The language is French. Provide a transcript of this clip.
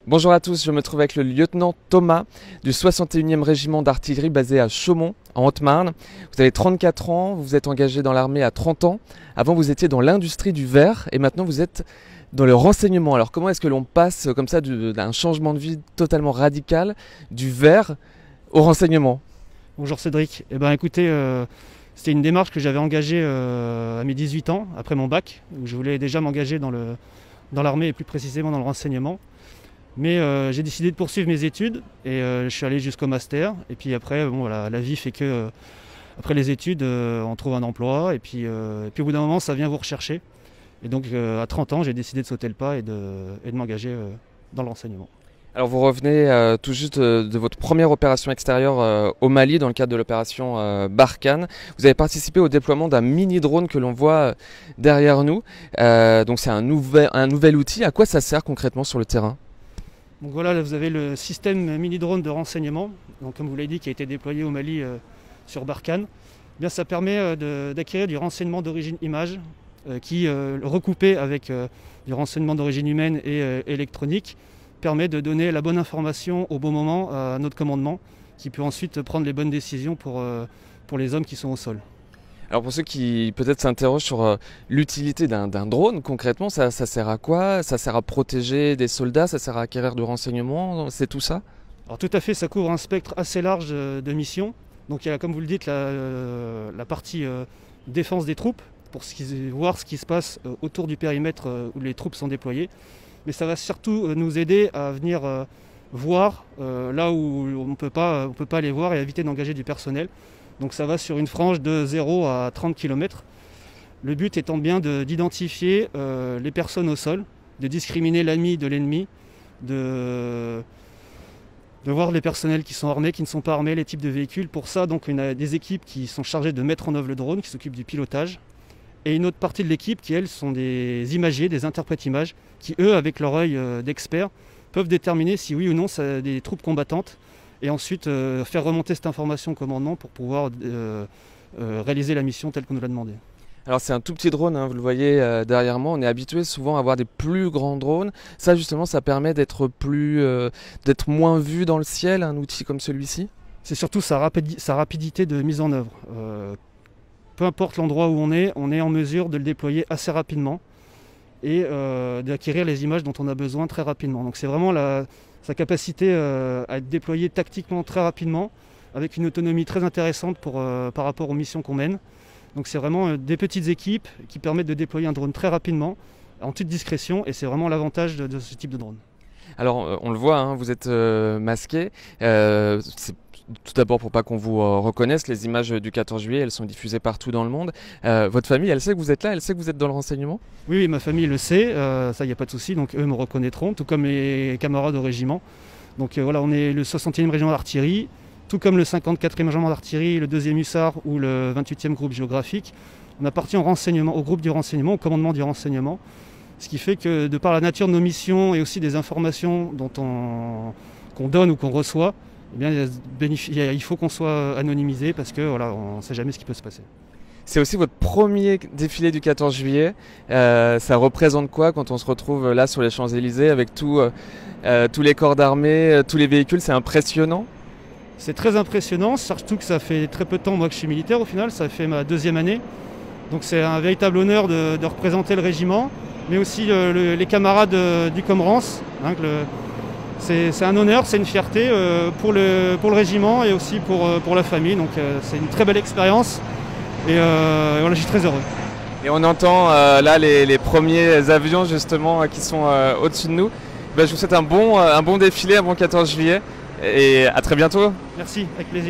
Bonjour à tous, je me trouve avec le lieutenant Thomas du 61e régiment d'artillerie basé à Chaumont, en Haute-Marne. Vous avez 34 ans, vous vous êtes engagé dans l'armée à 30 ans. Avant, vous étiez dans l'industrie du verre et maintenant vous êtes dans le renseignement. Alors comment est-ce que l'on passe comme ça d'un changement de vie totalement radical du verre au renseignement? Bonjour Cédric. Écoutez, c'était une démarche que j'avais engagée à mes 18 ans, après mon bac, où je voulais déjà m'engager dans l'armée et plus précisément dans le renseignement. Mais j'ai décidé de poursuivre mes études et je suis allé jusqu'au master. Et puis après, voilà, la vie fait que après les études, on trouve un emploi et puis au bout d'un moment, ça vient vous rechercher. Et donc à 30 ans, j'ai décidé de sauter le pas et de m'engager dans le renseignement. Alors vous revenez tout juste de votre première opération extérieure au Mali dans le cadre de l'opération Barkhane. Vous avez participé au déploiement d'un mini-drone que l'on voit derrière nous. Donc c'est un nouvel outil. À quoi ça sert concrètement sur le terrain? Donc voilà, là, vous avez le système mini-drone de renseignement, donc comme vous l'avez dit, qui a été déployé au Mali sur Barkhane. Eh bien, ça permet d'acquérir du renseignement d'origine image qui, recoupé avec du renseignement d'origine humaine et électronique, permet de donner la bonne information au bon moment à notre commandement, qui peut ensuite prendre les bonnes décisions pour les hommes qui sont au sol. Alors pour ceux qui peut-être s'interrogent sur l'utilité d'un drone, concrètement, ça sert à quoi? Ça sert à protéger des soldats, ça sert à acquérir du renseignement, c'est tout ça? Alors tout à fait, ça couvre un spectre assez large de missions. Donc il y a, comme vous le dites, la partie défense des troupes, pour voir ce qui se passe autour du périmètre où les troupes sont déployées. Mais ça va surtout nous aider à venir voir là où on ne peut pas aller voir et éviter d'engager du personnel. Donc ça va sur une frange de 0 à 30 km. Le but étant bien d'identifier les personnes au sol, de discriminer l'ami de l'ennemi, de voir les personnels qui sont armés, qui ne sont pas armés, les types de véhicules. Pour ça, donc, on a des équipes qui sont chargées de mettre en œuvre le drone, qui s'occupent du pilotage. Et une autre partie de l'équipe qui, elles, sont des imagiers, des interprètes images, qui, eux, avec leur œil d'expert, peuvent déterminer si oui ou non c'est des troupes combattantes et ensuite faire remonter cette information au commandement pour pouvoir réaliser la mission telle qu'on nous l'a demandé. Alors c'est un tout petit drone, hein, vous le voyez derrière moi, on est habitué souvent à avoir des plus grands drones. Ça justement, ça permet d'être moins vu dans le ciel, un outil comme celui-ci? C'est surtout sa rapidité de mise en œuvre. Peu importe l'endroit où on est en mesure de le déployer assez rapidement et d'acquérir les images dont on a besoin très rapidement. Donc c'est vraiment sa capacité à être déployé tactiquement très rapidement, avec une autonomie très intéressante par rapport aux missions qu'on mène. Donc c'est vraiment des petites équipes qui permettent de déployer un drone très rapidement, en toute discrétion, et c'est vraiment l'avantage de ce type de drone. Alors on le voit, hein, vous êtes masqué. C'est tout d'abord pour pas qu'on vous reconnaisse. Les images du 14 juillet, elles sont diffusées partout dans le monde. Votre famille, elle sait que vous êtes là? Elle sait que vous êtes dans le renseignement? Oui, ma famille le sait, ça il n'y a pas de souci, donc eux me reconnaîtront, tout comme les camarades au régiment. Donc voilà, on est le 61e régiment d'artillerie, tout comme le 54e régiment d'artillerie, le 2e hussard ou le 28e groupe géographique. On appartient au renseignement, au groupe du renseignement, au commandement du renseignement. Ce qui fait que de par la nature de nos missions et aussi des informations qu'on donne ou qu'on reçoit, eh bien, il faut qu'on soit anonymisé parce que voilà, on ne sait jamais ce qui peut se passer. C'est aussi votre premier défilé du 14 juillet. Ça représente quoi quand on se retrouve là sur les Champs-Élysées avec tous les corps d'armée, tous les véhicules? C'est impressionnant? C'est très impressionnant, surtout que ça fait très peu de temps moi, que je suis militaire au final, ça fait ma 2e année. Donc c'est un véritable honneur de représenter le régiment, mais aussi les camarades du Comrance. Hein, c'est un honneur, c'est une fierté pour le régiment et aussi pour la famille. Donc c'est une très belle expérience et voilà, je suis très heureux. Et on entend là les premiers avions justement qui sont au-dessus de nous. Ben, je vous souhaite un bon défilé, un bon 14 juillet et à très bientôt. Merci, avec plaisir.